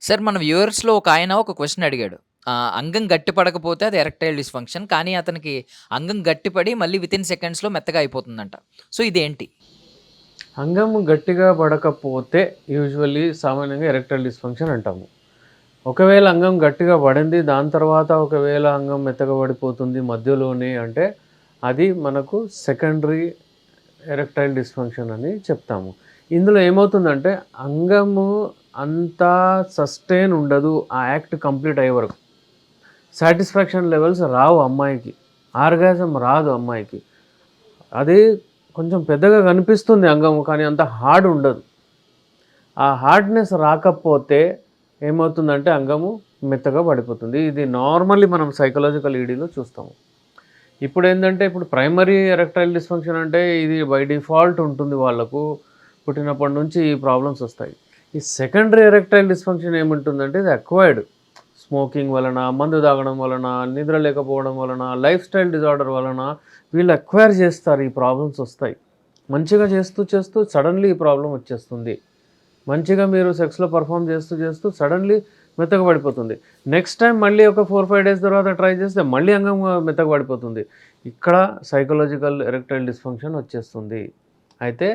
Sir మన వ్యూవర్స్‌లో ఒక ఆయన ఒక క్వెషన్ అడిగాడు. అంగం గట్టిపడకపోతే అది ఎరెక్టైల్ డిస్‌ఫంక్షన్. కానీ అతనికి అంగం గట్టిపడి మళ్ళీ వితిన్ సెకండ్స్‌లో మెత్తగా అయిపోతుందంట. సో ఇదేంటి? అంగం గట్టిగా పడకపోతే యూజువల్లీ సామాన్యంగా ఎరెక్టైల్ డిస్‌ఫంక్షన్ అంటాము. ఒకవేళ అంగం గట్టిగా పడింది, దాని తర్వాత ఒకవేళ అంగం మెత్తగా పడిపోతుంది మధ్యలోనే అంటే, అది మనకు సెకండరీ ఎరెక్టైల్ డిస్‌ఫంక్షన్ అని చెప్తాము. ఇందులో ఏమవుతుందంటే, అంగము అంతా సస్టైన్ ఉండదు ఆ యాక్ట్ కంప్లీట్ అయ్యే వరకు. సాటిస్ఫాక్షన్ లెవెల్స్ రావు అమ్మాయికి. ఆర్గాజం రాదు అమ్మాయికి. అది కొంచెం పెద్దగా కనిపిస్తుంది అంగము, కానీ అంత హార్డ్ ఉండదు. ఆ హార్డ్‌నెస్ రాకపోతే ఏమవుతుందంటే అంగము మెత్తగా పడిపోతుంది. ఇది నార్మల్లీ మనం సైకలాజికల్ ఈడీలో చూస్తాము. ఇప్పుడు ప్రైమరీ ఎరెక్టైల్ డిస్‌ఫంక్షన్ అంటే ఇది బై డిఫాల్ట్ ఉంటుంది వాళ్ళకు. పుట్టినప్పటి నుంచి ఈ ప్రాబ్లమ్స్ వస్తాయి. ఈ సెకండరీ ఎరెక్టైల్ డిస్‌ఫంక్షన్ ఏముంటుందంటే ఇది అక్వైర్డ్. స్మోకింగ్ వలన, మందు తాగడం వలన, నిద్ర లేకపోవడం వలన, లైఫ్ స్టైల్ డిజార్డర్ వలన వీళ్ళు అక్వైర్ చేస్తారు. ఈ ప్రాబ్లమ్స్ వస్తాయి. మంచిగా చేస్తూ చేస్తూ సడన్‌లీ ఈ ప్రాబ్లమ్ వచ్చేస్తుంది. మంచిగా మీరు సెక్స్‌లో పెర్ఫార్మ్ చేస్తూ చేస్తూ సడన్‌లీ మెత్తగా పడిపోతుంది. నెక్స్ట్ టైం మళ్ళీ ఒక 4, 5 డేస్ తర్వాత ట్రై చేస్తే మళ్ళీ అంగం మెత్తగా పడిపోతుంది. ఇక్కడ సైకలాజికల్ ఎరెక్టైల్ డిస్‌ఫంక్షన్ వచ్చేస్తుంది. అయితే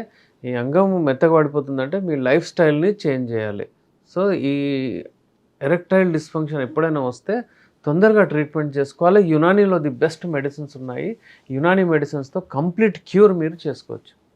ఈ అంగం మెత్తగా పడిపోతుందంటే మీ లైఫ్ స్టైల్‌ని చేంజ్ చేయాలి. సో, ఈ ఎరెక్టైల్ డిస్‌ఫంక్షన్ ఎప్పుడైనా వస్తే తొందరగా ట్రీట్మెంట్ చేసుకోవాలి. యునానీలో ది బెస్ట్ మెడిసిన్స్ ఉన్నాయి. యునానీ మెడిసిన్స్‌తో కంప్లీట్ క్యూర్ మీరు చేసుకోవచ్చు.